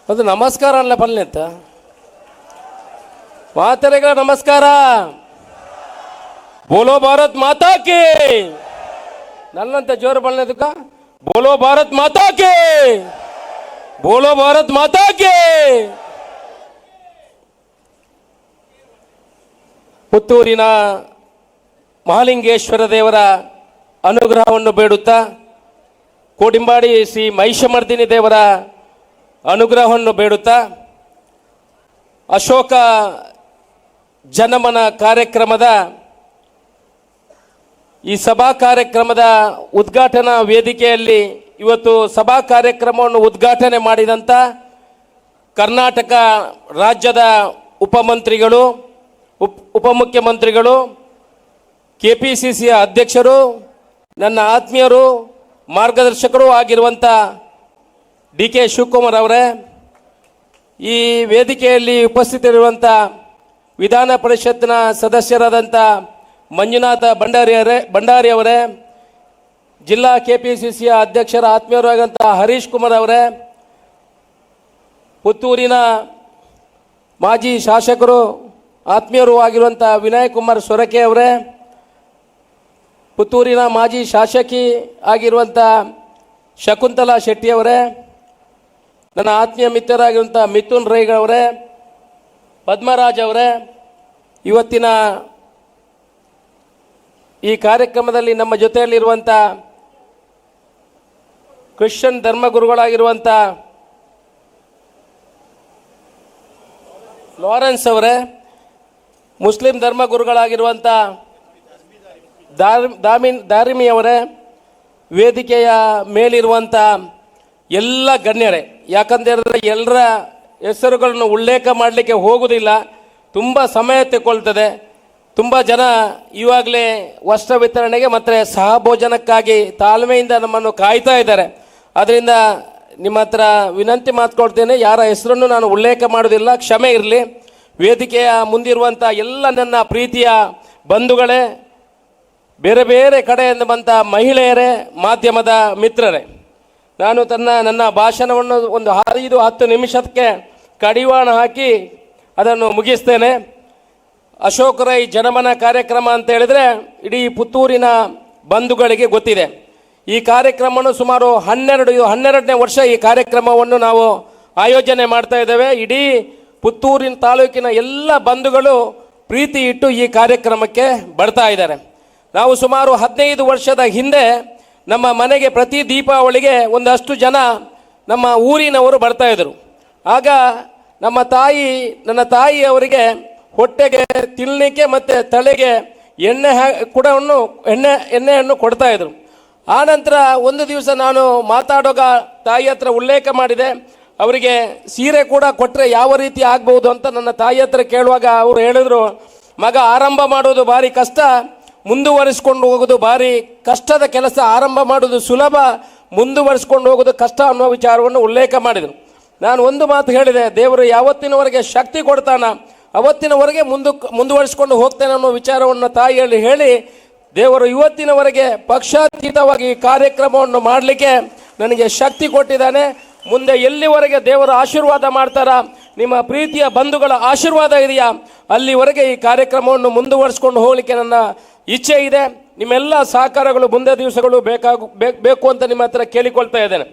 ಅದು ನಮಸ್ಕಾರ ಅಲ್ಲ ಬಲ್ಲೆಂತ ಮಾತೆರೆಗಳ ನಮಸ್ಕಾರ. ಬೋಲೋ ಭಾರತ್ ಮಾತಾ ಕಿ. ನನ್ನಂತೆ ಜೋರು ಬಲ್ಲೆದಕ್ಕ ಬೋಲೋ ಭಾರತ್ ಮಾತಾ ಕಿ, ಬೋಲೋ ಭಾರತ್ ಮಾತಾ ಕಿ. ಪುತ್ತೂರಿನ ಮಹಾಲಿಂಗೇಶ್ವರ ದೇವರ ಅನುಗ್ರಹವನ್ನು ಬೇಡುತ್ತಾ, ಕೋಡಿಂಬಾಡಿ ಶ್ರೀ ಮಹಿಷಮರ್ದಿನಿ ದೇವರ ಅನುಗ್ರಹವನ್ನು ಬೇಡುತ್ತಾ, ಅಶೋಕ ಜನಮನ ಕಾರ್ಯಕ್ರಮದ ಈ ಸಭಾ ಕಾರ್ಯಕ್ರಮದ ಉದ್ಘಾಟನಾ ವೇದಿಕೆಯಲ್ಲಿ ಇವತ್ತು ಸಭಾ ಕಾರ್ಯಕ್ರಮವನ್ನು ಉದ್ಘಾಟನೆ ಮಾಡಿದಂಥ ಕರ್ನಾಟಕ ರಾಜ್ಯದ ಉಪಮಂತ್ರಿಗಳು, ಉಪಮುಖ್ಯಮಂತ್ರಿಗಳು, KPCCಯ ಅಧ್ಯಕ್ಷರು, ನನ್ನ ಆತ್ಮೀಯರು, ಮಾರ್ಗದರ್ಶಕರು ಆಗಿರುವಂಥ DK ಶಿವಕುಮಾರ್ ಅವರೇ, ಈ ವೇದಿಕೆಯಲ್ಲಿ ಉಪಸ್ಥಿತರಿರುವಂಥ ವಿಧಾನ ಪರಿಷತ್ನ ಸದಸ್ಯರಾದಂಥ ಮಂಜುನಾಥ ಭಂಡಾರಿ ಅವರೇ, ಜಿಲ್ಲಾ KPCCಯ ಅಧ್ಯಕ್ಷರ ಆತ್ಮೀಯರಾದಂಥ ಹರೀಶ್ ಕುಮಾರ್ ಅವರೇ, ಪುತ್ತೂರಿನ ಮಾಜಿ ಶಾಸಕರು ಆತ್ಮೀಯರು ಆಗಿರುವಂಥ ವಿನಯ್ ಕುಮಾರ್ ಸೊರಕೆ ಅವರೇ, ಪುತ್ತೂರಿನ ಮಾಜಿ ಶಾಸಕಿ ಆಗಿರುವಂಥ ಶಕುಂತಲಾ ಶೆಟ್ಟಿಯವರೇ, ನನ್ನ ಆತ್ಮೀಯ ಮಿತ್ರರಾಗಿರುವಂಥ ಮಿಥುನ್ ರೈಗಳವರೇ, ಪದ್ಮರಾಜ್ ಅವರೇ, ಇವತ್ತಿನ ಈ ಕಾರ್ಯಕ್ರಮದಲ್ಲಿ ನಮ್ಮ ಜೊತೆಯಲ್ಲಿರುವಂಥ ಕ್ರಿಶ್ಚಿಯನ್ ಧರ್ಮಗುರುಗಳಾಗಿರುವಂಥ ಲಾರೆನ್ಸ್ ಅವರೇ, ಮುಸ್ಲಿಂ ಧರ್ಮಗುರುಗಳಾಗಿರುವಂಥ ದಾರಿಮಿ ಅವರೇ, ವೇದಿಕೆಯ ಮೇಲಿರುವಂಥ ಎಲ್ಲ ಗಣ್ಯರೇ, ಯಾಕಂದರೆ ಎಲ್ಲರ ಹೆಸರುಗಳನ್ನು ಉಲ್ಲೇಖ ಮಾಡಲಿಕ್ಕೆ ಹೋಗುವುದಿಲ್ಲ, ತುಂಬ ಸಮಯ ತಗೊಳ್ತದೆ. ತುಂಬ ಜನ ಇವಾಗಲೇ ವಸ್ತ್ರ ವಿತರಣೆಗೆ ಮತ್ತು ಸಹಭೋಜನಕ್ಕಾಗಿ ತಾಳ್ಮೆಯಿಂದ ನಮ್ಮನ್ನು ಕಾಯ್ತಾ ಇದ್ದಾರೆ. ಅದರಿಂದ ನಿಮ್ಮ ಹತ್ರ ವಿನಂತಿ ಮಾಡ್ಕೊಳ್ತೇನೆ, ಯಾರ ಹೆಸರನ್ನು ನಾನು ಉಲ್ಲೇಖ ಮಾಡೋದಿಲ್ಲ, ಕ್ಷಮೆ ಇರಲಿ. ವೇದಿಕೆಯ ಮುಂದಿರುವಂಥ ಎಲ್ಲ ನನ್ನ ಪ್ರೀತಿಯ ಬಂಧುಗಳೇ, ಬೇರೆ ಬೇರೆ ಕಡೆಯಿಂದ ಬಂದ ಮಹಿಳೆಯರೇ, ಮಾಧ್ಯಮದ ಮಿತ್ರರೇ, ನಾನು ನನ್ನ ಭಾಷಣವನ್ನು ಒಂದು 5-10 ನಿಮಿಷಕ್ಕೆ ಕಡಿವಾಣ ಹಾಕಿ ಅದನ್ನು ಮುಗಿಸ್ತೇನೆ. ಅಶೋಕ್ ರೈ ಜನಮನ ಕಾರ್ಯಕ್ರಮ ಅಂತ ಹೇಳಿದರೆ ಇಡೀ ಪುತ್ತೂರಿನ ಬಂಧುಗಳಿಗೆ ಗೊತ್ತಿದೆ. ಈ ಕಾರ್ಯಕ್ರಮವನ್ನು ಸುಮಾರು 12ನೇ ವರ್ಷ ಈ ಕಾರ್ಯಕ್ರಮವನ್ನು ನಾವು ಆಯೋಜನೆ ಮಾಡ್ತಾ ಇದ್ದೇವೆ. ಇಡೀ ಪುತ್ತೂರಿನ ತಾಲೂಕಿನ ಎಲ್ಲ ಬಂಧುಗಳು ಪ್ರೀತಿ ಇಟ್ಟು ಈ ಕಾರ್ಯಕ್ರಮಕ್ಕೆ ಬರ್ತಾ ಇದ್ದಾರೆ. ನಾವು ಸುಮಾರು 15 ವರ್ಷದ ಹಿಂದೆ ನಮ್ಮ ಮನೆಗೆ ಪ್ರತಿ ದೀಪಾವಳಿಗೆ ಒಂದಷ್ಟು ಜನ ನಮ್ಮ ಊರಿನವರು ಬರ್ತಾಯಿದ್ರು. ಆಗ ನನ್ನ ತಾಯಿ ಅವರಿಗೆ ಹೊಟ್ಟೆಗೆ ತಿನ್ನಲಿಕ್ಕೆ ಮತ್ತು ತಲೆಗೆ ಎಣ್ಣೆಯನ್ನು ಕೊಡ್ತಾಯಿದ್ರು. ಆನಂತರ ಒಂದು ದಿವಸ ನಾನು ಮಾತಾಡೋಗ ತಾಯಿ ಹತ್ರ ಉಲ್ಲೇಖ ಮಾಡಿದೆ, ಅವರಿಗೆ ಸೀರೆ ಕೂಡ ಕೊಟ್ಟರೆ ಯಾವ ರೀತಿ ಆಗ್ಬೋದು ಅಂತ ನನ್ನ ತಾಯಿ ಹತ್ರ ಕೇಳುವಾಗ ಅವರು ಹೇಳಿದ್ರು, ಮಗ ಆರಂಭ ಮಾಡೋದು ಭಾರಿ ಕಷ್ಟ, ಮುಂದುವರಿಸ್ಕೊಂಡು ಹೋಗೋದು ಭಾರಿ ಕಷ್ಟದ ಕೆಲಸ. ಆರಂಭ ಮಾಡೋದು ಸುಲಭ, ಮುಂದುವರಿಸ್ಕೊಂಡು ಹೋಗೋದು ಕಷ್ಟ ಅನ್ನೋ ವಿಚಾರವನ್ನು ಉಲ್ಲೇಖ ಮಾಡಿದರು. ನಾನು ಒಂದು ಮಾತು ಹೇಳಿದೆ, ದೇವರು ಯಾವತ್ತಿನವರೆಗೆ ಶಕ್ತಿ ಕೊಡ್ತಾನ ಅವತ್ತಿನವರೆಗೆ ಮುಂದುವರಿಸ್ಕೊಂಡು ಹೋಗ್ತೇನೆ ಅನ್ನೋ ವಿಚಾರವನ್ನು ತಾಯಿಯಲ್ಲಿ ಹೇಳಿ, ದೇವರು ಇವತ್ತಿನವರೆಗೆ ಪಕ್ಷಾತೀತವಾಗಿ ಈ ಕಾರ್ಯಕ್ರಮವನ್ನು ಮಾಡಲಿಕ್ಕೆ ನನಗೆ ಶಕ್ತಿ ಕೊಟ್ಟಿದ್ದಾನೆ. ಮುಂದೆ ಎಲ್ಲಿವರೆಗೆ ದೇವರ ಆಶೀರ್ವಾದ ಮಾಡ್ತಾರ, ನಿಮ್ಮ ಪ್ರೀತಿಯ ಬಂಧುಗಳ ಆಶೀರ್ವಾದ ಇದೆಯಾ, ಅಲ್ಲಿವರೆಗೆ ಈ ಕಾರ್ಯಕ್ರಮವನ್ನು ಮುಂದುವರಿಸ್ಕೊಂಡು ಹೋಗಲಿಕ್ಕೆ ನನ್ನ ಇಚ್ಛೆ ಇದೆ. ನಿಮ್ಮೆಲ್ಲ ಸಹಕಾರಗಳು ಮುಂದೆ ದಿವಸಗಳು ಬೇಕು ಅಂತ ನಿಮ್ಮ ಹತ್ರ ಕೇಳಿಕೊಳ್ತಾ ಇದ್ದೇನೆ.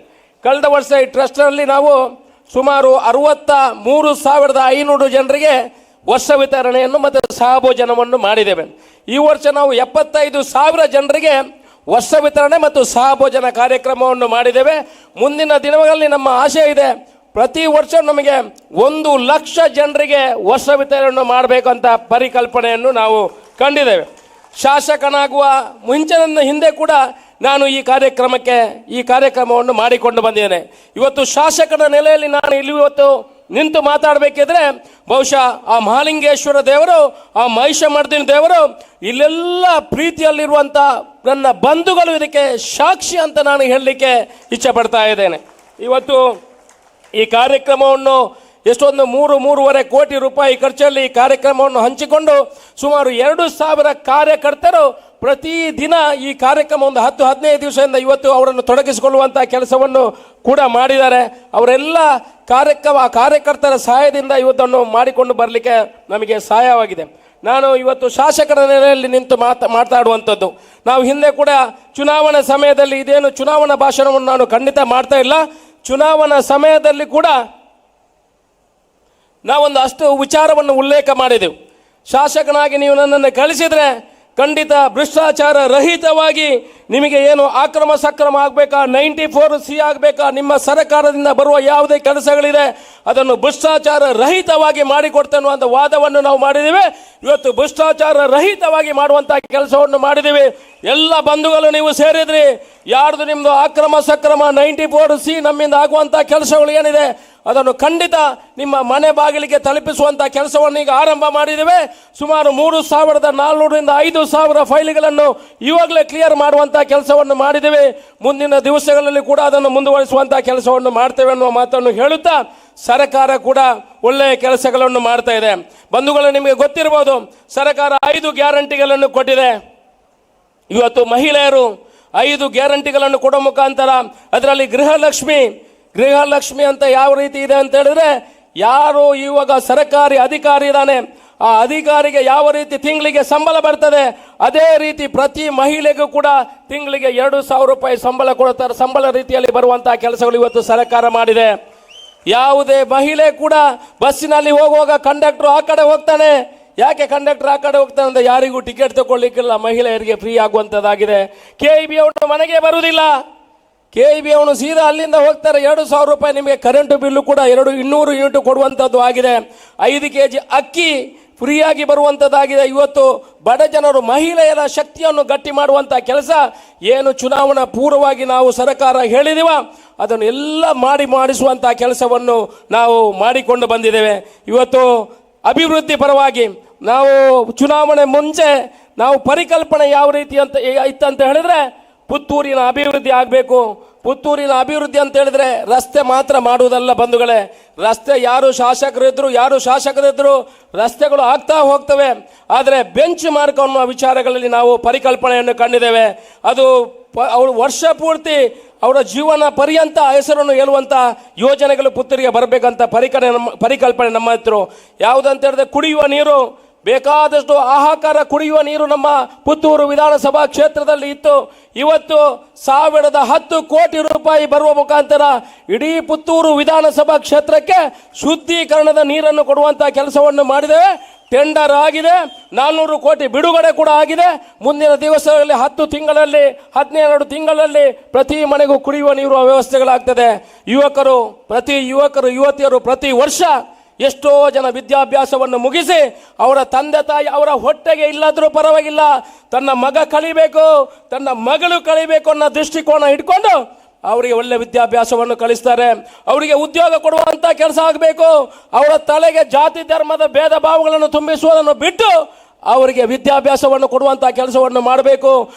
ಕಳೆದ ವರ್ಷ ಈ ಟ್ರಸ್ಟ್ನಲ್ಲಿ ನಾವು ಸುಮಾರು 63,500 ಜನರಿಗೆ ವರ್ಷ ವಿತರಣೆಯನ್ನು ಮತ್ತು ಸಹಭೋಜನವನ್ನು ಮಾಡಿದ್ದೇವೆ. ಈ ವರ್ಷ ನಾವು 75,000 ಜನರಿಗೆ ವರ್ಷ ವಿತರಣೆ ಮತ್ತು ಸಹಭೋಜನ ಕಾರ್ಯಕ್ರಮವನ್ನು ಮಾಡಿದ್ದೇವೆ. ಮುಂದಿನ ದಿನಗಳಲ್ಲಿ ನಮ್ಮ ಆಶೆ ಇದೆ, ಪ್ರತಿ ವರ್ಷ ನಮಗೆ 1,00,000 ಜನರಿಗೆ ವರ್ಷ ವಿತರಣೆ ಮಾಡಬೇಕಂತ ಪರಿಕಲ್ಪನೆಯನ್ನು ನಾವು ಕಂಡಿದ್ದೇವೆ. ಶಾಸಕನಾಗುವ ಹಿಂದೆ ಕೂಡ ನಾನು ಈ ಕಾರ್ಯಕ್ರಮವನ್ನು ಮಾಡಿಕೊಂಡು ಬಂದಿದ್ದೇನೆ. ಇವತ್ತು ಶಾಸಕನ ನೆಲೆಯಲ್ಲಿ ನಾನು ಇಲ್ಲಿ ಇವತ್ತು ನಿಂತು ಮಾತಾಡಬೇಕಿದ್ರೆ ಬಹುಶಃ ಆ ಮಹಾಲಿಂಗೇಶ್ವರ ದೇವರು, ಆ ಮಹಿಷಮರ್ದಿನಿ ದೇವರು, ಇಲ್ಲೆಲ್ಲ ಪ್ರೀತಿಯಲ್ಲಿರುವಂಥ ನನ್ನ ಬಂಧುಗಳು ಇದಕ್ಕೆ ಸಾಕ್ಷಿ ಅಂತ ನಾನು ಹೇಳಲಿಕ್ಕೆ ಇಚ್ಛೆ ಪಡ್ತಾ ಇದ್ದೇನೆ. ಇವತ್ತು ಈ ಕಾರ್ಯಕ್ರಮವನ್ನು ಎಷ್ಟೊಂದು 3-3.5 ಕೋಟಿ ರೂಪಾಯಿ ಖರ್ಚಲ್ಲಿ ಈ ಕಾರ್ಯಕ್ರಮವನ್ನು ಹಂಚಿಕೊಂಡು ಸುಮಾರು 2,000 ಕಾರ್ಯಕರ್ತರು ಪ್ರತಿ ದಿನ ಈ ಕಾರ್ಯಕ್ರಮ ಒಂದು 10-15 ದಿವಸದಿಂದ ಇವತ್ತು ಅವರನ್ನು ತೊಡಗಿಸಿಕೊಳ್ಳುವಂಥ ಕೆಲಸವನ್ನು ಕೂಡ ಮಾಡಿದ್ದಾರೆ. ಅವರೆಲ್ಲ ಕಾರ್ಯಕರ್ತರ ಸಹಾಯದಿಂದ ಇವತ್ತನ್ನು ಮಾಡಿಕೊಂಡು ಬರಲಿಕ್ಕೆ ನಮಗೆ ಸಹಾಯವಾಗಿದೆ. ನಾನು ಇವತ್ತು ಶಾಸಕರ ನೆಲೆಯಲ್ಲಿ ನಿಂತು ಮಾತಾಡುವಂಥದ್ದು. ನಾವು ಹಿಂದೆ ಕೂಡ ಚುನಾವಣಾ ಸಮಯದಲ್ಲಿ ಇದೇನು ಚುನಾವಣಾ ಭಾಷಣವನ್ನು ನಾನು ಖಂಡಿತ ಮಾಡ್ತಾ ಇಲ್ಲ. ಚುನಾವಣಾ ಸಮಯದಲ್ಲಿ ಕೂಡ ನಾವೊಂದು ಅಷ್ಟು ವಿಚಾರವನ್ನು ಉಲ್ಲೇಖ ಮಾಡಿದೆವು. ಶಾಸಕನಾಗಿ ನೀವು ನನ್ನನ್ನು ಕಳಿಸಿದರೆ ಖಂಡಿತ ಭ್ರಷ್ಟಾಚಾರ ರಹಿತವಾಗಿ ನಿಮಗೆ ಏನು ಅಕ್ರಮ ಸಕ್ರಮ ಆಗಬೇಕಾ, 94C ಆಗಬೇಕಾ, ನಿಮ್ಮ ಸರ್ಕಾರದಿಂದ ಬರುವ ಯಾವುದೇ ಕೆಲಸಗಳಿದೆ ಅದನ್ನು ಭ್ರಷ್ಟಾಚಾರ ರಹಿತವಾಗಿ ಮಾಡಿಕೊಡ್ತೇನೆ ಅನ್ನುವಂಥ ವಾದವನ್ನು ನಾವು ಮಾಡಿದ್ದೇವೆ. ಇವತ್ತು ಭ್ರಷ್ಟಾಚಾರ ರಹಿತವಾಗಿ ಮಾಡುವಂಥ ಕೆಲಸವನ್ನು ಮಾಡಿದ್ದೀವಿ. ಎಲ್ಲ ಬಂಧುಗಳು ನೀವು ಸೇರಿದ್ರಿ. ಯಾರ್ದು ನಿಮ್ಮದು ಅಕ್ರಮ ಸಕ್ರಮ 94C ನಮ್ಮಿಂದ ಆಗುವಂಥ ಕೆಲಸಗಳು ಏನಿದೆ ಅದನ್ನು ಖಂಡಿತ ನಿಮ್ಮ ಮನೆ ಬಾಗಿಲಿಗೆ ತಲುಪಿಸುವಂಥ ಕೆಲಸವನ್ನು ಈಗ ಆರಂಭ ಮಾಡಿದ್ದೇವೆ. ಸುಮಾರು 3,400ರಿಂದ 5,000 ಫೈಲ್ಗಳನ್ನು ಇವಾಗಲೇ ಕ್ಲಿಯರ್ ಮಾಡುವಂಥ ಕೆಲಸವನ್ನು ಮಾಡಿದ್ದೇವೆ. ಮುಂದಿನ ದಿವಸಗಳಲ್ಲಿ ಕೂಡ ಅದನ್ನು ಮುಂದುವರಿಸುವಂಥ ಕೆಲಸವನ್ನು ಮಾಡ್ತೇವೆ ಅನ್ನುವ ಮಾತನ್ನು ಹೇಳುತ್ತಾ ಸರ್ಕಾರ ಕೂಡ ಒಳ್ಳೆಯ ಕೆಲಸಗಳನ್ನು ಮಾಡ್ತಾ ಇದೆ. ಬಂಧುಗಳು, ನಿಮಗೆ ಗೊತ್ತಿರಬಹುದು, ಸರ್ಕಾರ 5 ಗ್ಯಾರಂಟಿಗಳನ್ನು ಕೊಟ್ಟಿದೆ. ಇವತ್ತು ಮಹಿಳೆಯರು 5 ಗ್ಯಾರಂಟಿಗಳನ್ನು ಕೊಡೋ ಮುಖಾಂತರ ಅದರಲ್ಲಿ ಗೃಹಲಕ್ಷ್ಮಿ ಅಂತ ಯಾವ ರೀತಿ ಇದೆ ಅಂತ ಹೇಳಿದ್ರೆ, ಯಾರು ಇವಾಗ ಸರ್ಕಾರಿ ಅಧಿಕಾರಿ ಇದ್ದಾನೆ ಆ ಅಧಿಕಾರಿಗೆ ಯಾವ ರೀತಿ ತಿಂಗಳಿಗೆ ಸಂಬಳ ಬರ್ತದೆ ಅದೇ ರೀತಿ ಪ್ರತಿ ಮಹಿಳೆಗೂ ಕೂಡ ತಿಂಗಳಿಗೆ 2,000 ರೂಪಾಯಿ ಸಂಬಳ ಕೊಡ್ತಾರೆ. ಸಂಬಳ ರೀತಿಯಲ್ಲಿ ಬರುವಂತಹ ಕೆಲಸಗಳು ಇವತ್ತು ಸರ್ಕಾರ ಮಾಡಿದೆ. ಯಾವುದೇ ಮಹಿಳೆ ಕೂಡ ಬಸ್ಸಿನಲ್ಲಿ ಹೋಗುವಾಗ ಕಂಡಕ್ಟರ್ ಆ ಕಡೆ ಹೋಗ್ತಾನೆ. ಯಾಕೆ ಕಂಡಕ್ಟರ್ ಆ ಕಡೆ ಹೋಗ್ತಾನೆ ಅಂದ್ರೆ ಯಾರಿಗೂ ಟಿಕೆಟ್ ತಗೊಳ್ಳಿಕ್ಕಿಲ್ಲ, ಮಹಿಳೆಯರಿಗೆ ಫ್ರೀ ಆಗುವಂಥದ್ದಾಗಿದೆ. KEB ಅವನು ಮನೆಗೆ ಬರುವುದಿಲ್ಲ. KEB ಅವನು ಸೀದಾ ಅಲ್ಲಿಂದ ಹೋಗ್ತಾರೆ. 2,000 ರೂಪಾಯಿ ನಿಮಗೆ ಕರೆಂಟ್ ಬಿಲ್ಲು ಕೂಡ 200 ಯೂನಿಟ್ ಕೊಡುವಂಥದ್ದು ಆಗಿದೆ. 5 kg ಅಕ್ಕಿ ಫ್ರೀಯಾಗಿ ಬರುವಂಥದ್ದಾಗಿದೆ. ಇವತ್ತು ಬಡ ಜನರು ಮಹಿಳೆಯರ ಶಕ್ತಿಯನ್ನು ಗಟ್ಟಿ ಮಾಡುವಂಥ ಕೆಲಸ ಏನು ಚುನಾವಣಾ ಪೂರ್ವವಾಗಿ ನಾವು ಸರ್ಕಾರ ಹೇಳಿದೀವ ಅದನ್ನು ಎಲ್ಲ ಮಾಡಿಸುವಂಥ ಕೆಲಸವನ್ನು ನಾವು ಮಾಡಿಕೊಂಡು ಬಂದಿದ್ದೇವೆ. ಇವತ್ತು ಅಭಿವೃದ್ಧಿ ಪರವಾಗಿ ನಾವು ಚುನಾವಣೆ ಮುಂಚೆ ನಾವು ಪರಿಕಲ್ಪನೆ ಯಾವ ರೀತಿ ಅಂತ ಇತ್ತಂತ ಹೇಳಿದ್ರೆ, ಪುತ್ತೂರಿನ ಅಭಿವೃದ್ಧಿ ಆಗಬೇಕು. ಪುತ್ತೂರಿನ ಅಭಿವೃದ್ಧಿ ಅಂತ ಹೇಳಿದ್ರೆ ರಸ್ತೆ ಮಾತ್ರ ಮಾಡುವುದಲ್ಲ ಬಂಧುಗಳೇ. ರಸ್ತೆ ಯಾರು ಶಾಸಕರಿದ್ರು ರಸ್ತೆಗಳು ಆಗ್ತಾ ಹೋಗ್ತವೆ. ಆದರೆ ಬೆಂಚ್ ಮಾರ್ಕ್ ಅನ್ನುವ ವಿಚಾರಗಳಲ್ಲಿ ನಾವು ಪರಿಕಲ್ಪನೆಯನ್ನು ಕಂಡಿದ್ದೇವೆ. ಅದು ಅವರು ವರ್ಷ ಪೂರ್ತಿ ಅವರ ಜೀವನ ಪರ್ಯಂತ ಹೆಸರನ್ನು ಹೇಳುವಂಥ ಯೋಜನೆಗಳು ಪುತ್ತೂರಿಗೆ ಬರಬೇಕಂತ ಪರಿಕಲ್ಪನೆ ನಮ್ಮ ಹತ್ರ. ಯಾವುದಂತ ಹೇಳಿದ್ರೆ ಕುಡಿಯುವ ನೀರು, ಬೇಕಾದಷ್ಟು ಆಹಾಕಾರ ಕುಡಿಯುವ ನೀರು ನಮ್ಮ ಪುತ್ತೂರು ವಿಧಾನಸಭಾ ಕ್ಷೇತ್ರದಲ್ಲಿ ಇತ್ತು. ಇವತ್ತು 1,010 ಕೋಟಿ ರೂಪಾಯಿ ಬರುವ ಮುಖಾಂತರ ಇಡೀ ಪುತ್ತೂರು ವಿಧಾನಸಭಾ ಕ್ಷೇತ್ರಕ್ಕೆ ಶುದ್ಧೀಕರಣದ ನೀರನ್ನು ಕೊಡುವಂಥ ಕೆಲಸವನ್ನು ಮಾಡಿದ್ದೇವೆ. ಟೆಂಡರ್ ಆಗಿದೆ, 400 ಕೋಟಿ ಬಿಡುಗಡೆ ಕೂಡ ಆಗಿದೆ. ಮುಂದಿನ ದಿವಸಗಳಲ್ಲಿ 10 ತಿಂಗಳಲ್ಲಿ 12 ತಿಂಗಳಲ್ಲಿ ಪ್ರತಿ ಮನೆಗೂ ಕುಡಿಯುವ ನೀರು ವ್ಯವಸ್ಥೆಗಳಾಗ್ತದೆ. ಪ್ರತಿ ಯುವತಿಯರು ಪ್ರತಿ ವರ್ಷ ಎಷ್ಟೋ ಜನ ವಿದ್ಯಾಭ್ಯಾಸವನ್ನು ಮುಗಿಸಿ ಅವರ ತಂದೆ ತಾಯಿ ಅವರ ಹೊಟ್ಟೆಗೆ ಇಲ್ಲದ್ರೂ ಪರವಾಗಿಲ್ಲ, ತನ್ನ ಮಗ ಕಲಿಬೇಕು, ತನ್ನ ಮಗಳು ಕಲಿಬೇಕು ಅನ್ನೋ ದೃಷ್ಟಿಕೋನ ಇಟ್ಕೊಂಡು ಅವರಿಗೆ ಒಳ್ಳೆ ವಿದ್ಯಾಭ್ಯಾಸವನ್ನು ಕಲಿಸ್ತಾರೆ. ಅವರಿಗೆ ಉದ್ಯೋಗ ಕೊಡುವಂಥ ಕೆಲಸ ಆಗಬೇಕು. ಅವರ ತಲೆಗೆ ಜಾತಿ ಧರ್ಮದ ಭೇದ ಭಾವಗಳನ್ನು ತುಂಬಿಸುವುದನ್ನು ಬಿಟ್ಟು ಅವರಿಗೆ ವಿದ್ಯಾಭ್ಯಾಸವನ್ನು ಕೊಡುವಂಥ ಕೆಲಸವನ್ನು ಮಾಡಬೇಕು.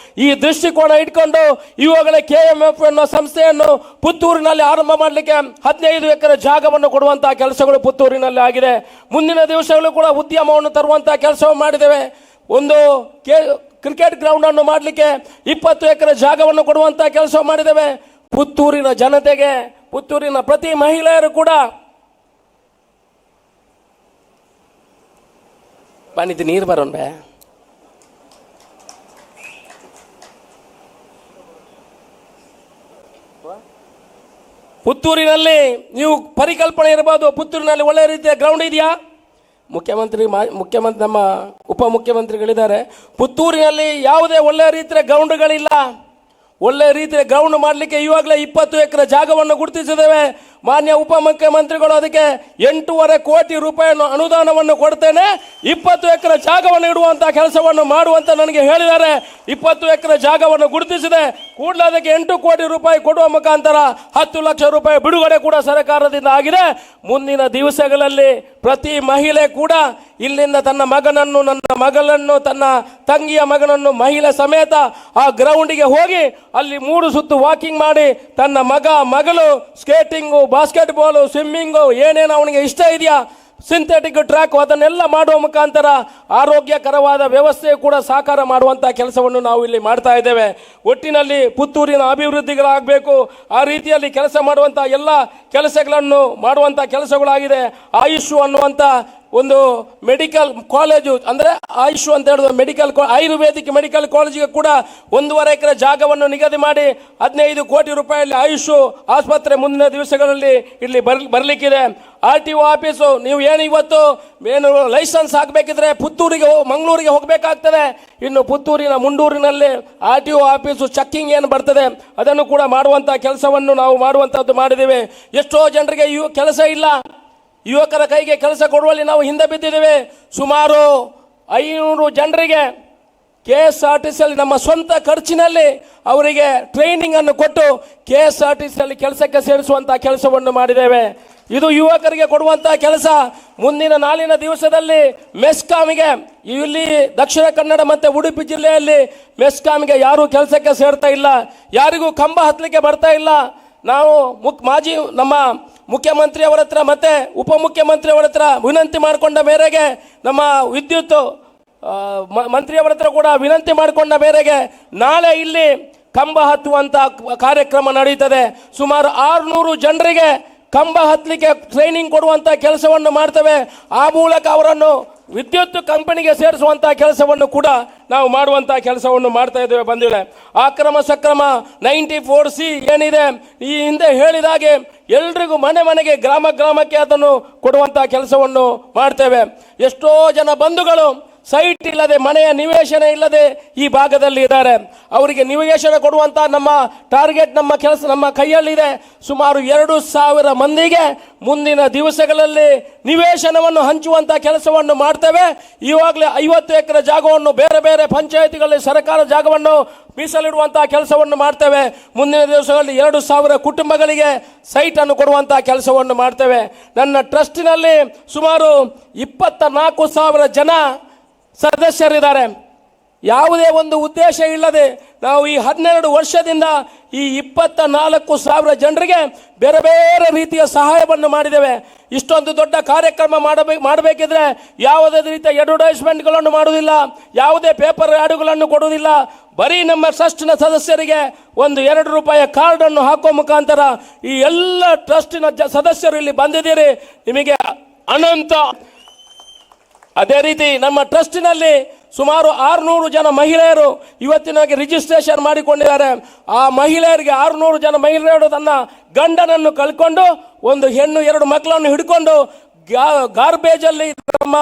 ಈ ದೃಷ್ಟಿಕೋನ ಇಟ್ಕೊಂಡು ಇವಾಗಲೇ KMF ಅನ್ನೋ ಸಂಸ್ಥೆಯನ್ನು ಪುತ್ತೂರಿನಲ್ಲಿ ಆರಂಭ ಮಾಡಲಿಕ್ಕೆ 15 ಎಕರೆ ಜಾಗವನ್ನು ಕೊಡುವಂಥ ಕೆಲಸಗಳು ಪುತ್ತೂರಿನಲ್ಲಿ ಆಗಿದೆ. ಮುಂದಿನ ದಿವಸಗಳು ಕೂಡ ಉದ್ಯಮವನ್ನು ತರುವಂಥ ಕೆಲಸವನ್ನು ಮಾಡಿದ್ದೇವೆ. ಒಂದು ಕ್ರಿಕೆಟ್ ಗ್ರೌಂಡ್ ಅನ್ನು ಮಾಡಲಿಕ್ಕೆ 20 ಎಕರೆ ಜಾಗವನ್ನು ಕೊಡುವಂಥ ಕೆಲಸ ಮಾಡಿದ್ದೇವೆ. ಪುತ್ತೂರಿನ ಜನತೆಗೆ, ಪುತ್ತೂರಿನ ಪ್ರತಿ ಮಹಿಳೆಯರು ಕೂಡ ಬನ್ನಿದ್ದು ನೀರು ಬರೋಣ. ಪುತ್ತೂರಿನಲ್ಲಿ ನೀವು ಪರಿಕಲ್ಪನೆ ಇರಬಹುದು. ಪುತ್ತೂರಿನಲ್ಲಿ ಒಳ್ಳೆ ರೀತಿಯ ಗ್ರೌಂಡ್ ಇದೆಯಾ? ಮುಖ್ಯಮಂತ್ರಿ ನಮ್ಮ ಉಪಮುಖ್ಯಮಂತ್ರಿಗಳಿದ್ದಾರೆ. ಪುತ್ತೂರಿನಲ್ಲಿ ಯಾವುದೇ ಒಳ್ಳೆಯ ರೀತಿಯ ಗ್ರೌಂಡ್ಗಳಿಲ್ಲ. ಒಳ್ಳೆ ರೀತಿಯ ಗ್ರೌಂಡ್ ಮಾಡಲಿಕ್ಕೆ ಇವಾಗಲೇ 20 ಎಕರೆ ಜಾಗವನ್ನು ಗುರುತಿಸಿದ್ದೇವೆ. ಮಾನ್ಯ ಉಪಮುಖ್ಯಮಂತ್ರಿಗಳು ಅದಕ್ಕೆ 8.5 ಕೋಟಿ ರೂಪಾಯಿಯನ್ನು ಅನುದಾನವನ್ನು ಕೊಡ್ತೇನೆ, 20 ಎಕರೆ ಜಾಗವನ್ನು ಇಡುವಂಥ ಕೆಲಸವನ್ನು ಮಾಡುವಂತ ನನಗೆ ಹೇಳಿದ್ದಾರೆ. 20 ಎಕರೆ ಜಾಗವನ್ನು ಗುರುತಿಸಿದೆ. ಕೂಡಲೇ ಅದಕ್ಕೆ 8 ಕೋಟಿ ರೂಪಾಯಿ ಕೊಡುವ ಮುಖಾಂತರ 10 ಲಕ್ಷ ರೂಪಾಯಿ ಬಿಡುಗಡೆ ಕೂಡ ಸರ್ಕಾರದಿಂದ ಆಗಿದೆ. ಮುಂದಿನ ದಿವಸಗಳಲ್ಲಿ ಪ್ರತಿ ಮಹಿಳೆ ಕೂಡ ಇಲ್ಲಿಂದ ತನ್ನ ಮಗನನ್ನು, ನನ್ನ ಮಗಳನ್ನು, ತನ್ನ ತಂಗಿಯ ಮಗನನ್ನು ಮಹಿಳೆ ಸಮೇತ ಆ ಗ್ರೌಂಡಿಗೆ ಹೋಗಿ ಅಲ್ಲಿ 3 ಸುತ್ತು ವಾಕಿಂಗ್ ಮಾಡಿ ತನ್ನ ಮಗಳು ಸ್ಕೇಟಿಂಗು, ಬಾಸ್ಕೆಟ್ ಬಾಲು, ಸ್ವಿಮ್ಮಿಂಗು ಏನೇನು ಅವನಿಗೆ ಇಷ್ಟ ಇದೆಯಾ ಸಿಂಥೆಟಿಕ್ ಟ್ರ್ಯಾಕ್ ಅದನ್ನೆಲ್ಲ ಮಾಡುವ ಮುಖಾಂತರ ಆರೋಗ್ಯಕರವಾದ ವ್ಯವಸ್ಥೆ ಕೂಡ ಸಾಕಾರ ಮಾಡುವಂಥ ಕೆಲಸವನ್ನು ನಾವು ಇಲ್ಲಿ ಮಾಡ್ತಾ ಇದ್ದೇವೆ. ಒಟ್ಟಿನಲ್ಲಿ ಪುತ್ತೂರಿನ ಅಭಿವೃದ್ಧಿಗಳಾಗಬೇಕು, ಆ ರೀತಿಯಲ್ಲಿ ಕೆಲಸ ಮಾಡುವಂಥ ಎಲ್ಲ ಕೆಲಸಗಳನ್ನು ಮಾಡುವಂಥ ಕೆಲಸಗಳಾಗಿದೆ. ಆಯುಷ್ ಅನ್ನುವಂಥ ಒಂದು ಮೆಡಿಕಲ್ ಕಾಲೇಜು, ಅಂದರೆ ಆಯುಷ್ ಅಂತ ಹೇಳಿದ್ರೆ ಆಯುರ್ವೇದಿಕ್ ಮೆಡಿಕಲ್ ಕಾಲೇಜಿಗೆ ಕೂಡ 1.5 ಎಕರೆ ಜಾಗವನ್ನು ನಿಗದಿ ಮಾಡಿ 15 ಕೋಟಿ ರೂಪಾಯಿಯಲ್ಲಿ ಆಯುಷ್ ಆಸ್ಪತ್ರೆ ಮುಂದಿನ ದಿವಸಗಳಲ್ಲಿ ಇಲ್ಲಿ ಬರಲಿಕ್ಕಿದೆ. RTO ಆಫೀಸು, ನೀವು ಏನು ಇವತ್ತು ಲೈಸೆನ್ಸ್ ಹಾಕಬೇಕಿದ್ರೆ ಪುತ್ತೂರಿಗೆ ಮಂಗಳೂರಿಗೆ ಹೋಗಬೇಕಾಗ್ತದೆ. ಇನ್ನು ಪುತ್ತೂರಿನ ಮುಂಡೂರಿನಲ್ಲಿ RTO ಆಫೀಸು ಚೆಕ್ಕಿಂಗ್ ಏನು ಬರ್ತದೆ ಅದನ್ನು ಕೂಡ ಮಾಡುವಂಥ ಕೆಲಸವನ್ನು ನಾವು ಮಾಡುವಂಥದ್ದು ಮಾಡಿದ್ದೇವೆ. ಎಷ್ಟೋ ಜನರಿಗೆ ಕೆಲಸ ಇಲ್ಲ, ಯುವಕರ ಕೈಗೆ ಕೆಲಸ ಕೊಡುವಲ್ಲಿ ನಾವು ಹಿಂದೆ ಬಿದ್ದಿದ್ದೇವೆ. ಸುಮಾರು 500 ಜನರಿಗೆ KSRTCಯಲ್ಲಿ ನಮ್ಮ ಸ್ವಂತ ಖರ್ಚಿನಲ್ಲಿ ಅವರಿಗೆ ಟ್ರೈನಿಂಗ್ ಅನ್ನು ಕೊಟ್ಟು KSRTCಯಲ್ಲಿ ಕೆಲಸಕ್ಕೆ ಸೇರಿಸುವಂಥ ಕೆಲಸವನ್ನು ಮಾಡಿದ್ದೇವೆ. ಇದು ಯುವಕರಿಗೆ ಕೊಡುವಂಥ ಕೆಲಸ. ಮುಂದಿನ ನಾಳಿನ ದಿವಸದಲ್ಲಿ ಮೆಸ್ಕಾಮಿಗೆ, ಇಲ್ಲಿ ದಕ್ಷಿಣ ಕನ್ನಡ ಮತ್ತು ಉಡುಪಿ ಜಿಲ್ಲೆಯಲ್ಲಿ ಮೆಸ್ಕಾಮಿಗೆ ಯಾರೂ ಕೆಲಸಕ್ಕೆ ಸೇರ್ತಾ ಇಲ್ಲ, ಯಾರಿಗೂ ಕಂಬ ಹತ್ತಲಿಕ್ಕೆ ಬರ್ತಾ ಇಲ್ಲ. ನಾವು ನಮ್ಮ ಮುಖ್ಯಮಂತ್ರಿಯವರ ಹತ್ರ ಮತ್ತು ಉಪಮುಖ್ಯಮಂತ್ರಿಯವರ ಹತ್ರ ವಿನಂತಿ ಮಾಡಿಕೊಂಡ ಮೇರೆಗೆ, ನಮ್ಮ ವಿದ್ಯುತ್ ಮಂತ್ರಿಯವರ ಹತ್ರ ಕೂಡ ವಿನಂತಿ ಮಾಡಿಕೊಂಡ ಮೇರೆಗೆ ನಾಳೆ ಇಲ್ಲಿ ಕಂಬ ಹತ್ತುವಂಥ ಕಾರ್ಯಕ್ರಮ ನಡೀತದೆ. ಸುಮಾರು 600 ಜನರಿಗೆ ಕಂಬ ಹತ್ತಲಿಕ್ಕೆ ಟ್ರೈನಿಂಗ್ ಕೊಡುವಂಥ ಕೆಲಸವನ್ನು ಮಾಡ್ತೇವೆ. ಆ ಮೂಲಕ ಅವರನ್ನು ವಿದ್ಯುತ್ ಕಂಪನಿಗೆ ಸೇರಿಸುವಂಥ ಕೆಲಸವನ್ನು ಕೂಡ ನಾವು ಮಾಡುವಂಥ ಕೆಲಸವನ್ನು ಮಾಡ್ತಾ ಇದ್ದೇವೆ. ಬಂದಿದೆ ಅಕ್ರಮ ಸಕ್ರಮ 94C ಏನಿದೆ, ಈ ಹಿಂದೆ ಹೇಳಿದಾಗೆ ಎಲ್ರಿಗೂ ಮನೆಗೆ ಗ್ರಾಮಕ್ಕೆ ಅದನ್ನು ಕೊಡುವಂಥ ಕೆಲಸವನ್ನು ಮಾಡ್ತೇವೆ. ಎಷ್ಟೋ ಜನ ಬಂಧುಗಳು ಸೈಟ್ ಇಲ್ಲದೆ, ಮನೆಯ ನಿವೇಶನ ಇಲ್ಲದೆ ಈ ಭಾಗದಲ್ಲಿ ಇದ್ದಾರೆ. ಅವರಿಗೆ ನಿವೇಶನ ಕೊಡುವಂಥ ನಮ್ಮ ಟಾರ್ಗೆಟ್, ನಮ್ಮ ಕೈಯಲ್ಲಿದೆ. ಸುಮಾರು 2,000 ಮಂದಿಗೆ ಮುಂದಿನ ದಿವಸಗಳಲ್ಲಿ ನಿವೇಶನವನ್ನು ಹಂಚುವಂಥ ಕೆಲಸವನ್ನು ಮಾಡ್ತೇವೆ. ಈವಾಗಲೇ 50 ಎಕರೆ ಜಾಗವನ್ನು ಬೇರೆ ಬೇರೆ ಪಂಚಾಯಿತಿಗಳಲ್ಲಿ ಸರ್ಕಾರ ಜಾಗವನ್ನು ಮೀಸಲಿಡುವಂಥ ಕೆಲಸವನ್ನು ಮಾಡ್ತೇವೆ. ಮುಂದಿನ ದಿವಸಗಳಲ್ಲಿ 2,000 ಕುಟುಂಬಗಳಿಗೆ ಸೈಟನ್ನು ಕೊಡುವಂಥ ಕೆಲಸವನ್ನು ಮಾಡ್ತೇವೆ. ನನ್ನ ಟ್ರಸ್ಟಿನಲ್ಲಿ ಸುಮಾರು 24,000 ಜನ ಸದಸ್ಯರಿದ್ದಾರೆ. ಯಾವುದೇ ಒಂದು ಉದ್ದೇಶ ಇಲ್ಲದೆ ನಾವು ಈ 12 ವರ್ಷದಿಂದ ಈ 24,000 ಜನರಿಗೆ ಬೇರೆ ಬೇರೆ ರೀತಿಯ ಸಹಾಯವನ್ನು ಮಾಡಿದ್ದೇವೆ. ಇಷ್ಟೊಂದು ದೊಡ್ಡ ಕಾರ್ಯಕ್ರಮ ಮಾಡಬೇಕಿದ್ರೆ ಯಾವುದೇ ರೀತಿಯ ಅಡ್ವರ್ಟೈಸ್ಮೆಂಟ್ಗಳನ್ನು ಮಾಡುವುದಿಲ್ಲ, ಯಾವುದೇ ಪೇಪರ್ ಆಡುಗಳನ್ನು ಕೊಡುವುದಿಲ್ಲ. ಬರೀ ನಮ್ಮ ಟ್ರಸ್ಟ್ನ ಸದಸ್ಯರಿಗೆ ಒಂದು 2 ರೂಪಾಯಿ ಕಾರ್ಡನ್ನು ಹಾಕುವ ಮುಖಾಂತರ ಈ ಎಲ್ಲ ಟ್ರಸ್ಟಿನ ಸದಸ್ಯರು ಇಲ್ಲಿ ಬಂದಿದ್ದೀರಿ, ನಿಮಗೆ ಅನಂತ. ಅದೇ ರೀತಿ ನಮ್ಮ ಟ್ರಸ್ಟಿನಲ್ಲಿ ಸುಮಾರು 600 ಜನ ಮಹಿಳೆಯರು ಇವತ್ತಿನಾಗಿ ರಿಜಿಸ್ಟ್ರೇಷನ್ ಮಾಡಿಕೊಂಡಿದ್ದಾರೆ. ಆ ಮಹಿಳೆಯರಿಗೆ 600 ಜನ ಮಹಿಳೆಯರು ತನ್ನ ಗಂಡನನ್ನು ಕಳ್ಕೊಂಡು ಒಂದು ಹೆಣ್ಣು 2 ಮಕ್ಕಳನ್ನು ಹಿಡ್ಕೊಂಡು ಗಾರ್ಬೇಜಲ್ಲಿ, ನಮ್ಮ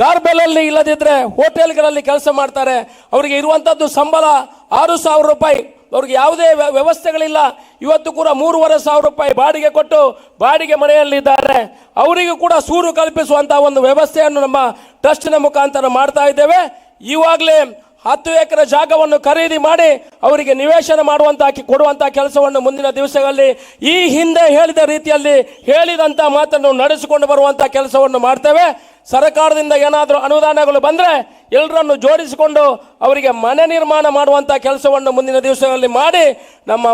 ಗಾರ್ಬೇಲಲ್ಲಿ ಇಲ್ಲದಿದ್ದರೆ ಹೋಟೆಲ್ಗಳಲ್ಲಿ ಕೆಲಸ ಮಾಡ್ತಾರೆ. ಅವರಿಗೆ ಇರುವಂಥದ್ದು ಸಂಬಳ 6,000 ರೂಪಾಯಿ. ಅವ್ರಿಗೆ ಯಾವುದೇ ವ್ಯವಸ್ಥೆಗಳಿಲ್ಲ. ಇವತ್ತು ಕೂಡ 3,500 ರೂಪಾಯಿ ಬಾಡಿಗೆ ಕೊಟ್ಟು ಬಾಡಿಗೆ ಮನೆಯಲ್ಲಿದ್ದಾರೆ. ಅವರಿಗೂ ಕೂಡ ಸೂರು ಕಲ್ಪಿಸುವಂಥ ಒಂದು ವ್ಯವಸ್ಥೆಯನ್ನು ನಮ್ಮ ಟ್ರಸ್ಟಿನ ಮುಖಾಂತರ ಮಾಡ್ತಾ ಇದ್ದೇವೆ. ಈವಾಗಲೇ 10 ಎಕರೆ ಜಾಗವನ್ನು ಖರೀದಿ ಮಾಡಿ ಅವರಿಗೆ ನಿವೇಶನ ಕೊಡುವಂಥ ಕೆಲಸವನ್ನು ಮುಂದಿನ ದಿವಸಗಳಲ್ಲಿ ಈ ಹಿಂದೆ ಹೇಳಿದ ರೀತಿಯಲ್ಲಿ ಹೇಳಿದಂಥ ಮಾತನ್ನು ನಡೆಸಿಕೊಂಡು ಬರುವಂಥ ಕೆಲಸವನ್ನು ಮಾಡ್ತೇವೆ. ಸರ್ಕಾರದಿಂದ ಏನಾದರೂ ಅನುದಾನಗಳು ಬಂದರೆ ಎಲ್ಲರನ್ನು ಜೋಡಿಸಿಕೊಂಡು ಅವರಿಗೆ ಮನೆ ನಿರ್ಮಾಣ ಮಾಡುವಂಥ ಕೆಲಸವನ್ನು ಮುಂದಿನ ದಿವಸಗಳಲ್ಲಿ ಮಾಡಿ ನಮ್ಮ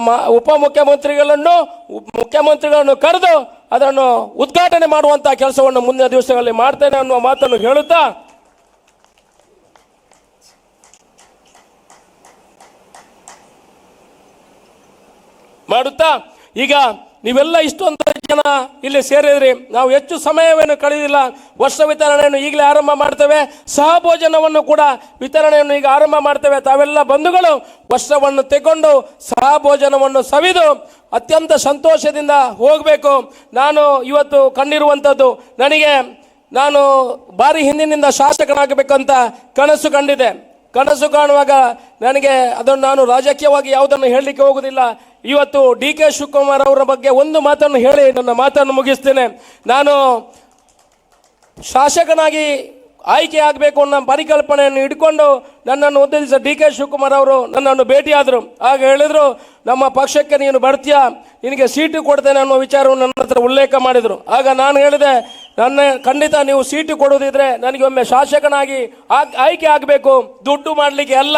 ಮುಖ್ಯಮಂತ್ರಿಗಳನ್ನು ಕರೆದು ಅದನ್ನು ಉದ್ಘಾಟನೆ ಮಾಡುವಂಥ ಕೆಲಸವನ್ನು ಮುಂದಿನ ದಿವಸಗಳಲ್ಲಿ ಮಾಡ್ತೇನೆ ಅನ್ನುವ ಮಾತನ್ನು ಹೇಳುತ್ತಾ, ಈಗ ನೀವೆಲ್ಲ ಇಷ್ಟೊಂದು ಜನ ಇಲ್ಲಿ ಸೇರಿದ್ರಿ. ನಾವು ಹೆಚ್ಚು ಸಮಯವೇನು ಕಳೆದಿಲ್ಲ. ವರ್ಷ ವಿತರಣೆಯನ್ನು ಈಗಲೇ ಆರಂಭ ಮಾಡ್ತೇವೆ. ಸಹಭೋಜನವನ್ನು ಕೂಡ ವಿತರಣೆಯನ್ನು ಈಗ ಆರಂಭ ಮಾಡ್ತೇವೆ. ತಾವೆಲ್ಲ ಬಂಧುಗಳು ವರ್ಷವನ್ನು ತೆಗೆದುಕೊಂಡು ಸಹಭೋಜನವನ್ನು ಸವಿದು ಅತ್ಯಂತ ಸಂತೋಷದಿಂದ ಹೋಗಬೇಕು. ನಾನು ಇವತ್ತು ಕಂಡಿರುವಂಥದ್ದು, ನಾನು ಬಾರಿ ಹಿಂದಿನಿಂದ ಶಾಸಕನಾಗಬೇಕಂತ ಕನಸು ಕಂಡಿದ್ದೆ. ಕನಸು ಕಾಣುವಾಗ ನನಗೆ ಅದನ್ನು ನಾನು ರಾಜಕೀಯವಾಗಿ ಯಾವುದನ್ನು ಹೇಳಲಿಕ್ಕೆ ಹೋಗುವುದಿಲ್ಲ. ಇವತ್ತು DK ಶಿವಕುಮಾರ್ ಅವರ ಬಗ್ಗೆ ಒಂದು ಮಾತನ್ನು ಹೇಳಿ ನನ್ನ ಮಾತನ್ನು ಮುಗಿಸ್ತೇನೆ. ನಾನು ಶಾಸಕನಾಗಿ ಆಯ್ಕೆ ಆಗಬೇಕು ಅನ್ನೋ ಪರಿಕಲ್ಪನೆಯನ್ನು ಇಟ್ಕೊಂಡು ನನ್ನನ್ನು ಉದ್ದೇಶಿಸಿ DK ಶಿವಕುಮಾರ್ ಅವರು ನನ್ನನ್ನು ಭೇಟಿಯಾದರು. ಆಗ ಹೇಳಿದರು, ನಮ್ಮ ಪಕ್ಷಕ್ಕೆ ನೀನು ಬರ್ತೀಯಾ, ನಿನಗೆ ಸೀಟು ಕೊಡ್ತೇನೆ ಅನ್ನೋ ವಿಚಾರವನ್ನು ನನ್ನ ಹತ್ರ ಉಲ್ಲೇಖ ಮಾಡಿದರು. ಆಗ ನಾನು ಹೇಳಿದೆ, ಖಂಡಿತ ನೀವು ಸೀಟು ಕೊಡೋದಿದ್ರೆ ನನಗೆ ಒಮ್ಮೆ ಶಾಸಕನಾಗಿ ಆಯ್ಕೆ ಆಗಬೇಕು, ದುಡ್ಡು ಮಾಡಲಿಕ್ಕೆ ಅಲ್ಲ,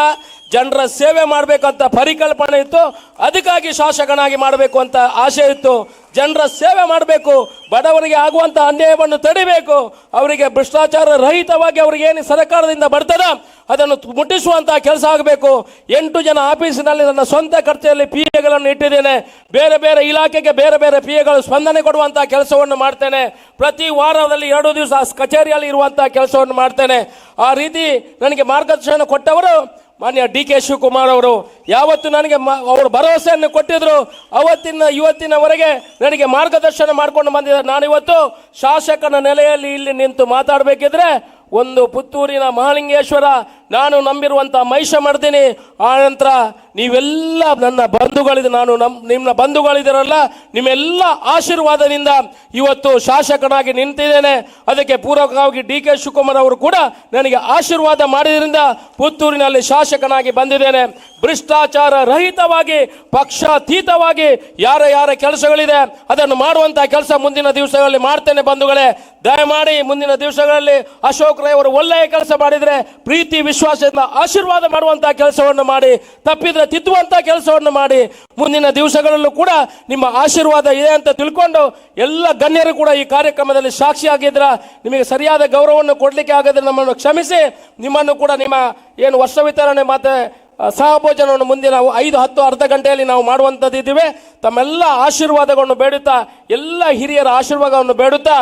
ಜನರ ಸೇವೆ ಮಾಡಬೇಕಂತ ಪರಿಕಲ್ಪನೆ ಇತ್ತು. ಅದಕ್ಕಾಗಿ ಶಾಸಕನಾಗಿ ಮಾಡಬೇಕು ಅಂತ ಆಸೆ ಇತ್ತು. ಜನರ ಸೇವೆ ಮಾಡಬೇಕು, ಬಡವರಿಗೆ ಆಗುವಂಥ ಅನ್ಯಾಯವನ್ನು ತಡಿಬೇಕು, ಅವರಿಗೆ ಭ್ರಷ್ಟಾಚಾರ ರಹಿತವಾಗಿ ಅವ್ರಿಗೆ ಏನು ಸರ್ಕಾರದಿಂದ ಬರ್ತದ ಅದನ್ನು ಮುಟ್ಟಿಸುವಂಥ ಕೆಲಸ ಆಗಬೇಕು. 8 ಜನ ಆಫೀಸಿನಲ್ಲಿ ನನ್ನ ಸ್ವಂತ ಖರ್ಚಲ್ಲಿ ಪಿ ಎಗಳನ್ನು ಇಟ್ಟಿದ್ದೇನೆ. ಬೇರೆ ಬೇರೆ ಇಲಾಖೆಗೆ ಬೇರೆ ಬೇರೆ ಪಿ ಎಗಳು ಸ್ಪಂದನೆ ಕೊಡುವಂಥ ಕೆಲಸವನ್ನು ಮಾಡ್ತೇನೆ. ಪ್ರತಿ ವಾರದಲ್ಲಿ 2 ದಿವಸ ಕಚೇರಿಯಲ್ಲಿ ಇರುವಂಥ ಕೆಲಸವನ್ನು ಮಾಡ್ತೇನೆ. ಆ ರೀತಿ ನನಗೆ ಮಾರ್ಗದರ್ಶನ ಕೊಟ್ಟವರು ಮಾನ್ಯ ಡಿ.ಕೆ. ಶಿವಕುಮಾರ್ ಅವರು. ಯಾವತ್ತು ನನಗೆ ಅವರು ಭರವಸೆಯನ್ನು ಕೊಟ್ಟಿದ್ರು, ಅವತ್ತಿನ ಇವತ್ತಿನವರೆಗೆ ನನಗೆ ಮಾರ್ಗದರ್ಶನ ಮಾಡಿಕೊಂಡು ಬಂದಿದ್ದಾರೆ. ನಾನಿವತ್ತು ಶಾಸಕನ ನೆಲೆಯಲ್ಲಿ ಇಲ್ಲಿ ನಿಂತು ಮಾತಾಡಬೇಕಿದ್ರೆ ಒಂದು ಪುತ್ತೂರಿನ ಮಹಾಲಿಂಗೇಶ್ವರ, ನಾನು ನಂಬಿರುವಂಥ ಮಹಿಷ ಮಾಡ್ತೀನಿ. ಆ ನಂತರ ನೀವೆಲ್ಲ ನನ್ನ ಬಂಧುಗಳಿದೆ, ನಾನು ನಿಮ್ಮ ಬಂಧುಗಳಿದ್ದೀರಲ್ಲ, ನಿಮ್ಮೆಲ್ಲ ಆಶೀರ್ವಾದದಿಂದ ಇವತ್ತು ಶಾಸಕನಾಗಿ ನಿಂತಿದ್ದೇನೆ. ಅದಕ್ಕೆ ಪೂರಕವಾಗಿ ಡಿ.ಕೆ. ಶಿವಕುಮಾರ್ ಅವರು ಕೂಡ ನನಗೆ ಆಶೀರ್ವಾದ ಮಾಡಿದ್ರಿಂದ ಪುತ್ತೂರಿನಲ್ಲಿ ಶಾಸಕನಾಗಿ ಬಂದಿದ್ದೇನೆ. ಭ್ರಷ್ಟಾಚಾರ ರಹಿತವಾಗಿ ಪಕ್ಷಾತೀತವಾಗಿ ಯಾರ ಕೆಲಸಗಳಿದೆ ಅದನ್ನು ಮಾಡುವಂಥ ಕೆಲಸ ಮುಂದಿನ ದಿವಸಗಳಲ್ಲಿ ಮಾಡ್ತೇನೆ. ಬಂಧುಗಳೇ, ದಯಮಾಡಿ ಮುಂದಿನ ದಿವಸಗಳಲ್ಲಿ ಅಶೋಕ್ ರೈ ಅವರು ಒಳ್ಳೆಯ ಕೆಲಸ ಮಾಡಿದರೆ ಪ್ರೀತಿ ವಿಶ್ವಾಸದಿಂದ ಆಶೀರ್ವಾದ ಮಾಡುವಂಥ ಕೆಲಸವನ್ನು ಮಾಡಿ, ತಪ್ಪಿದ್ರೆ ತಿದ್ದುವಂಥ ಕೆಲಸವನ್ನು ಮಾಡಿ, ಮುಂದಿನ ದಿವಸಗಳಲ್ಲೂ ಕೂಡ ನಿಮ್ಮ ಆಶೀರ್ವಾದ ಇದೆ ಅಂತ ತಿಳ್ಕೊಂಡು ಎಲ್ಲ ಗಣ್ಯರು ಕೂಡ ಈ ಕಾರ್ಯಕ್ರಮದಲ್ಲಿ ಸಾಕ್ಷಿಯಾಗಿದ್ರ. ನಿಮಗೆ ಸರಿಯಾದ ಗೌರವವನ್ನು ಕೊಡಲಿಕ್ಕೆ ಆಗದ್ರೆ ನಮ್ಮನ್ನು ಕ್ಷಮಿಸಿ. ನಿಮ್ಮನ್ನು ಕೂಡ ನಿಮ್ಮ ಏನು ವರ್ಷ ವಿತರಣೆ ಮತ್ತೆ ಸಹಭೋಜನವನ್ನು ಮುಂದಿನ 5, 10, ಅರ್ಧ ಗಂಟೆಯಲ್ಲಿ ನಾವು ಮಾಡುವಂಥದ್ದು ಇದ್ದೀವಿ. ತಮ್ಮೆಲ್ಲ ಆಶೀರ್ವಾದಗಳನ್ನು ಬೇಡುತ್ತಾ, ಎಲ್ಲ ಹಿರಿಯರ ಆಶೀರ್ವಾದವನ್ನು ಬೇಡುತ್ತಾ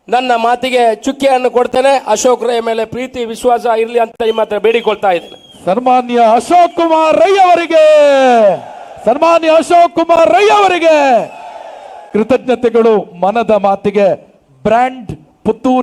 ನನ್ನ ಮಾತಿಗೆ ಚುಕ್ಕಿಯನ್ನು ಕೊಡ್ತೇನೆ. ಅಶೋಕ್ ರೈ ಮೇಲೆ ಪ್ರೀತಿ ವಿಶ್ವಾಸ ಇರಲಿ ಅಂತ ನಿಮ್ಮ ಹತ್ರ ಬೇಡಿಕೊಳ್ತಾ ಇದ್ದೇನೆ. ಸನ್ಮಾನ್ಯ ಅಶೋಕ್ ಕುಮಾರ್ ರೈ ಅವರಿಗೆ, ಸನ್ಮಾನ್ಯ ಅಶೋಕ್ ಕುಮಾರ್ ರೈ ಅವರಿಗೆ ಕೃತಜ್ಞತೆಗಳು. ಮನದ ಮಾತಿಗೆ ಬ್ರ್ಯಾಂಡ್ ಪುತ್ತೂರಿ